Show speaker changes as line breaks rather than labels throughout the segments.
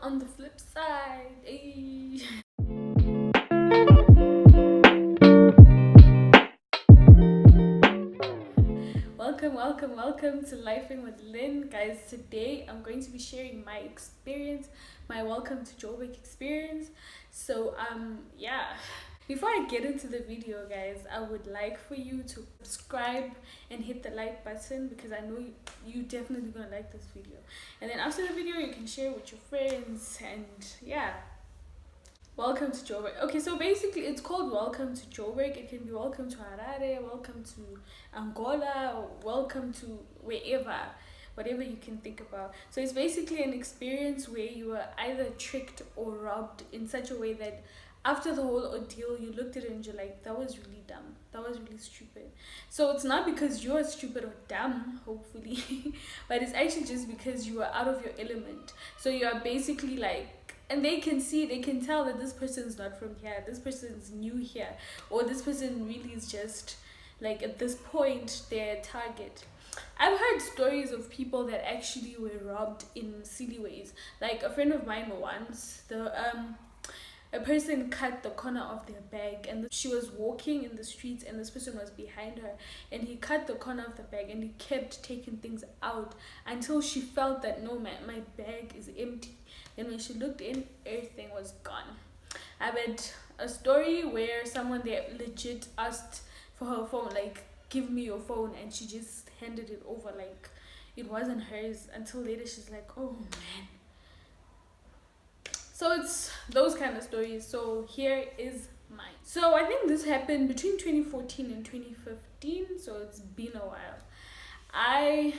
on the flip side. Ayy. Welcome to Lifing with Lynn. Guys, today I'm going to be sharing my experience, my welcome to Joburg experience. So, yeah. Before I get into the video, guys, I would like for you to subscribe and hit the like button because I know you definitely gonna like this video. And then after the video, you can share with your friends and yeah. Welcome to Joburg. Okay, so basically it's called Welcome to Joburg. It can be welcome to Harare, welcome to Angola, welcome to wherever, whatever you can think about. So it's basically an experience where you were either tricked or robbed in such a way that after the whole ordeal, you looked at it and you're like, that was really dumb. That was really stupid. So it's not because you're stupid or dumb, hopefully, but it's actually just because you are out of your element. So you are basically like, and they can tell that this person's not from here, this person's new here, or this person really is just like at this point their target. I've heard stories of people that actually were robbed in silly ways. Like a friend of mine once, a person cut the corner of their bag and she was walking in the streets and this person was behind her and he cut the corner of the bag and he kept taking things out until she felt that no man, my bag is empty. And when she looked in, everything was gone. I read a story where someone there legit asked for her phone, like, give me your phone, and she just handed it over like it wasn't hers. Until later she's like, oh man. So it's those kind of stories. So here is mine. So I think this happened between 2014 and 2015, so it's been a while. I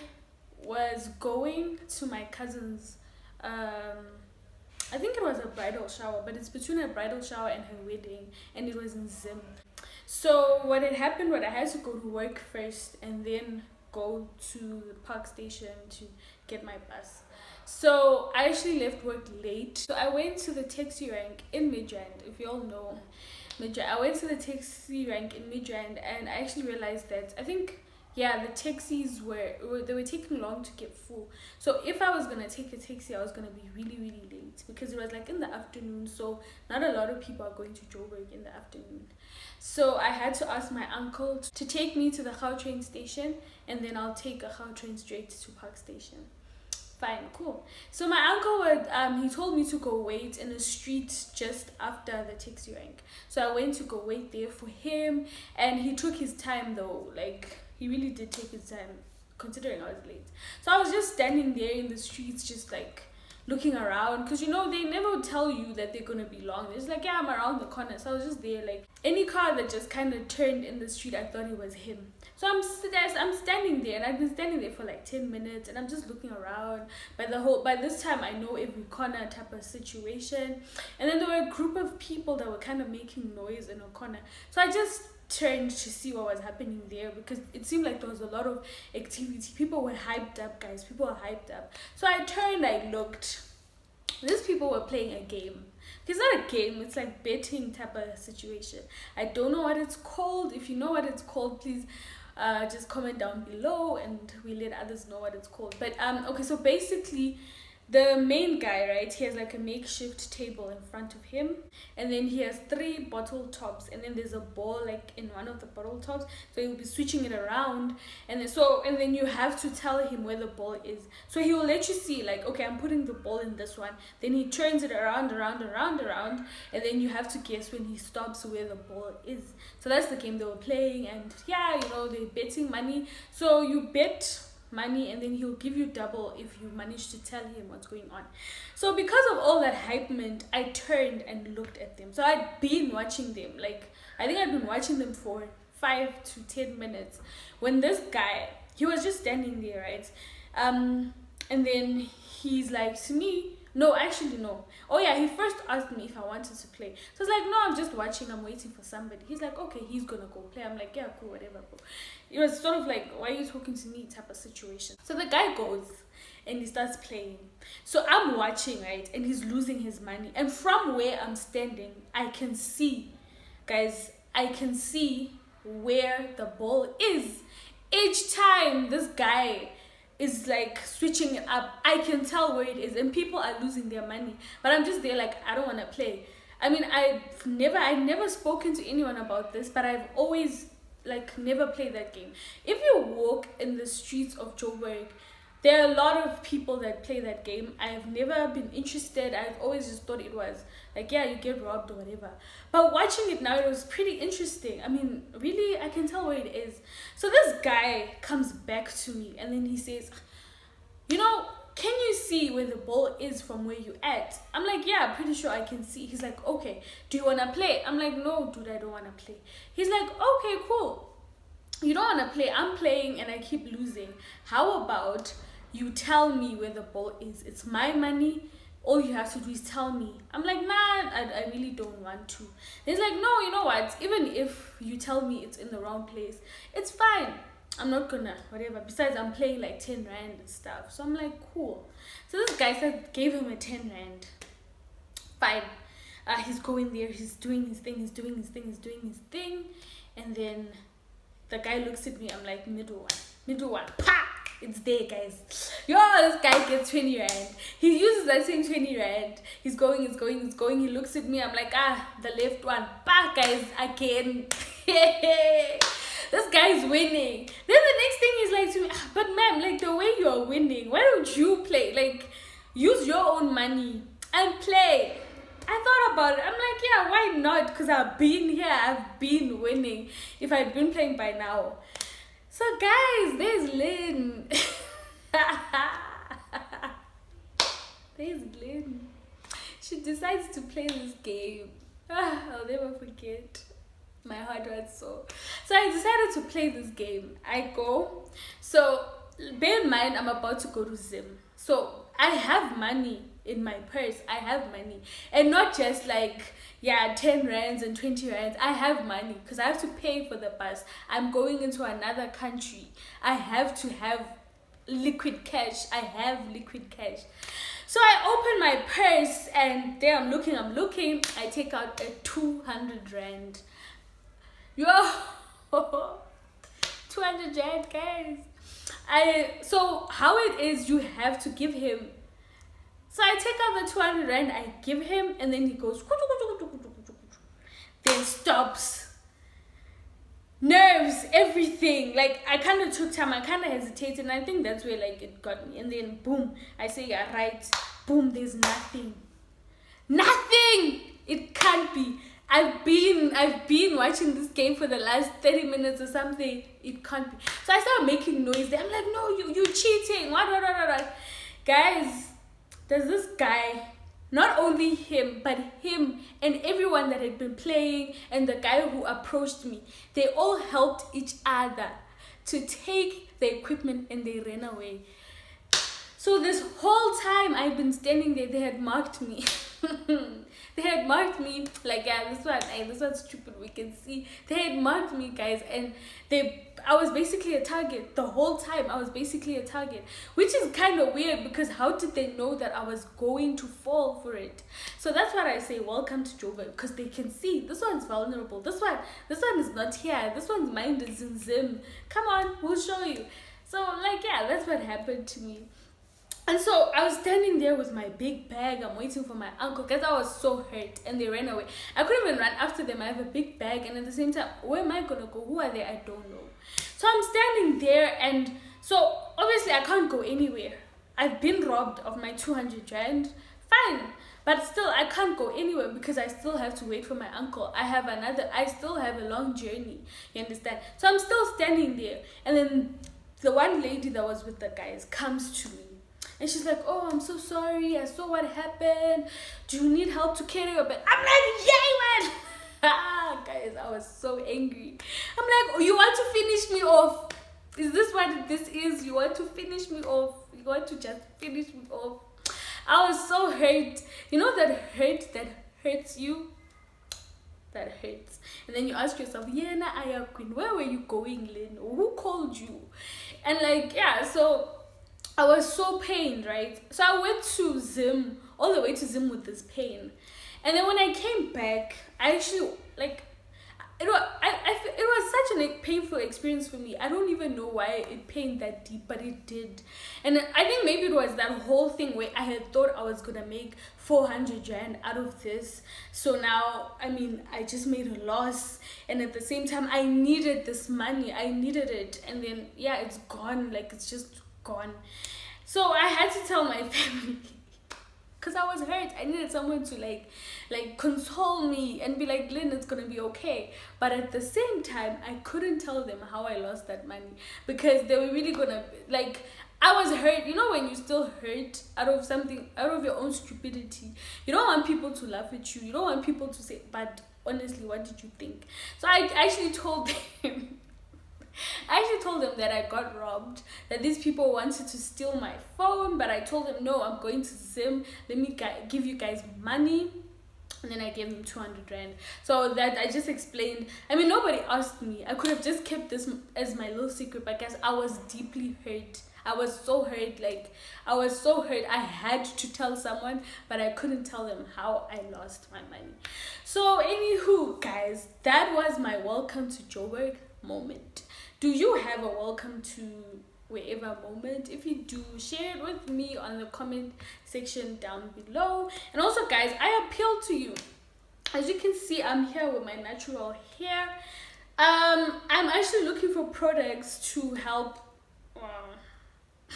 was going to my cousin's I think it was a bridal shower, but it's between a bridal shower and her wedding, and it was in Zim. So what had happened was I had to go to work first and then go to the park station to get my bus. So I actually left work late. So I went to the taxi rank in Midrand, if you all know Midrand. I went to the taxi rank in Midrand and I actually realized that I think the taxis were taking long to get full. So if I was gonna take a taxi, I was gonna be really late because it was like in the afternoon. So not a lot of people are going to Joburg in the afternoon. So I had to ask my uncle to take me to the Gautrain station, and then I'll take a Gautrain straight to Park Station. Fine, cool. So my uncle would he told me to go wait in the street just after the taxi rank. So I went to go wait there for him, and he took his time though. Like he really did take his time, considering I was late. So I was just standing there in the streets, just like looking around, because you know they never tell you that they're gonna be long. It's like, yeah, I'm around the corner. So I was just there, like any car that just kind of turned in the street, I thought it was him. So I'm standing there, and I've been standing there for like 10 minutes, and I'm just looking around. By this time, I know every corner type of situation. And then there were a group of people that were kind of making noise in a corner. So I just turned to see what was happening there because it seemed like there was a lot of activity. People were hyped up, guys. People were hyped up. So I turned, I looked. These people were playing a game. It's not a game, it's like betting type of situation. I don't know what it's called. If you know what it's called, please just comment down below and we let others know what it's called. But okay, so basically the main guy, right, he has like a makeshift table in front of him, and then he has 3 bottle tops, and then there's a ball like in one of the bottle tops, so he'll be switching it around, and then you have to tell him where the ball is. So he will let you see, like, okay, I'm putting the ball in this one, then he turns it around, and then you have to guess when he stops where the ball is. So that's the game they were playing, and yeah, you know, they're betting money. So you bet money and then he'll give you double if you manage to tell him what's going on. So because of all that hypement, I turned and looked at them. So I'd been watching them, like I think I'd been watching them for 5 to 10 minutes when this guy, he was just standing there, right? And then he's like to me, no, actually no. Oh yeah, he first asked me if I wanted to play. So I was like, no, I'm just watching, I'm waiting for somebody. He's like, okay, he's gonna go play. I'm like, yeah, cool, whatever, bro. It was sort of like, why are you talking to me type of situation. So the guy goes and he starts playing. So I'm watching, right, and he's losing his money. And from where I'm standing, I can see, guys, I can see where the ball is. Each time this guy is like switching it up. I can tell where it is, and people are losing their money. But I'm just there like, I don't want to play. I mean, I've never spoken to anyone about this, but I've always like never played that game. If you walk in the streets of Joburg, there are a lot of people that play that game. I've never been interested. I've always just thought it was like, yeah, you get robbed or whatever. But watching it now, it was pretty interesting. I mean, really, I can tell where it is. So this guy comes back to me and then he says, you know, can you see where the ball is from where you at? I'm like, yeah, pretty sure I can see. He's like, okay, do you want to play? I'm like, no, dude, I don't want to play. He's like, okay, cool. You don't want to play. I'm playing and I keep losing. How about you tell me where the ball is? It's my money. All you have to do is tell me. I'm like, nah, I really don't want to. He's like, no, you know what? Even if you tell me it's in the wrong place, it's fine. I'm not gonna, whatever. Besides, I'm playing like 10 rand and stuff. So I'm like, cool. So this guy said, gave him a 10 rand. Fine. He's going there. He's doing his thing. He's doing his thing. And then the guy looks at me. I'm like, middle one. Pa! It's there, guys. Yo, this guy gets 20 rand. He uses that same 20 rand. He's going. He looks at me. I'm like, the left one. Pa, guys, again. This guy's winning. Then the next thing is like to me, but ma'am, like the way you're winning, why don't you play? Like, use your own money and play. I thought about it. I'm like, yeah, why not? Because I've been here. I've been winning. If I'd been playing by now. So guys, there's Lynn. There's Lynn. She decides to play this game. I'll never forget. My heart was so I decided to play this game. I go. So bear in mind, I'm about to go to Zim. So I have money in my purse. I have money. And not just like, 10 rands and 20 rands. I have money because I have to pay for the bus. I'm going into another country. I have to have liquid cash. I have liquid cash. So I open my purse and there I'm looking. I take out a 200 rand. Yo, 200 rand, guys. So how it is, you have to give him. So I take out the 200 rand, I give him, and then he goes, then stops. Nerves, everything. Like, I kind of took time, I kind of hesitated, and I think that's where, like, it got me. And then, boom, I say, yeah, right. Boom, there's nothing. Nothing! It can't be. I've been watching this game for the last 30 minutes or something. It can't be. So I started making noise there. I'm like, no, you cheating. What? Guys, there's this guy, not only him, but him and everyone that had been playing and the guy who approached me, they all helped each other to take the equipment and they ran away. So this whole time I've been standing there, they had marked me. They had marked me like, yeah, this one's stupid, we can see. They had marked me, guys, and I was basically a target. The whole time I was basically a target, which is kind of weird because how did they know that I was going to fall for it? So that's what I say, welcome to Joburg, because they can see this one's vulnerable. This one is not here. This one's mind is in Zim. Come on, we'll show you. So like, yeah, that's what happened to me. And so I was standing there with my big bag. I'm waiting for my uncle because I was so hurt and they ran away. I couldn't even run after them. I have a big bag and at the same time, where am I going to go? Who are they? I don't know. So I'm standing there and so obviously I can't go anywhere. I've been robbed of my 200 rand. Fine. But still, I can't go anywhere because I still have to wait for my uncle. I still have a long journey. You understand? So I'm still standing there. And then the one lady that was with the guys comes to me. And she's like, oh, I'm so sorry. I saw what happened. Do you need help to carry your bag? I'm like, yeah, man. Guys, I was so angry. I'm like, oh, you want to finish me off? Is this what this is? You want to finish me off? You want to just finish me off? I was so hurt. You know that hurt that hurts you? That hurts. And then you ask yourself, Yena Ayakwin, where were you going, Lynn? Who called you? And like, yeah, so I was so pained, right? So I went to Zim, all the way to Zim with this pain. And then when I came back, I actually, like, it was such a painful experience for me. I don't even know why it pained that deep, but it did. And I think maybe it was that whole thing where I had thought I was gonna make 400 rand out of this. So now, I mean, I just made a loss, and at the same time, I needed this money. I needed it, and then yeah, it's gone. Like, it's just gone. So I had to tell my family. Because I was hurt. I needed someone to like console me and be like, Lynn, it's gonna be okay. But at the same time, I couldn't tell them how I lost that money, because they were really gonna, like, I was hurt. You know, when you still hurt out of something, out of your own stupidity, you don't want people to laugh at you. You don't want people to say, but honestly, what did you think? So I actually told them. I actually told them that I got robbed, that these people wanted to steal my phone, but I told them, no, I'm going to Zim. Let me give you guys money. And then I gave them 200 rand. So that I just explained. I mean, nobody asked me. I could have just kept this as my little secret, but guys, I was deeply hurt. I was so hurt. Like, I was so hurt. I had to tell someone, but I couldn't tell them how I lost my money. So anywho, guys, that was my welcome to Joburg moment. Do you have a welcome to wherever moment? If you do, share it with me on the comment section down below. And also, guys, I appeal to you. As you can see, I'm here with my natural hair. I'm actually looking for products to help.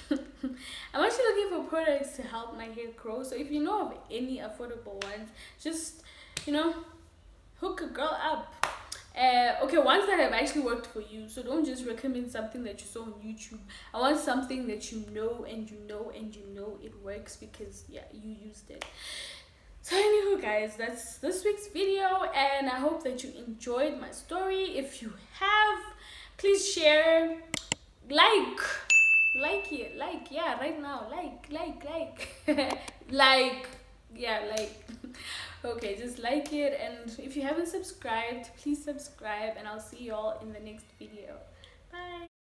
I'm actually looking for products to help my hair grow. So if you know of any affordable ones, just, you know, hook a girl up. Okay, ones that have actually worked for you. So don't just recommend something that you saw on YouTube. I want something that you know and you know and you know it works, because yeah, you used it. So anywho, guys, that's this week's video, and I hope that you enjoyed my story. If you have, please share, like it, yeah, right now, like okay, just like it. And if you haven't subscribed, please subscribe, and I'll see y'all in the next video. Bye.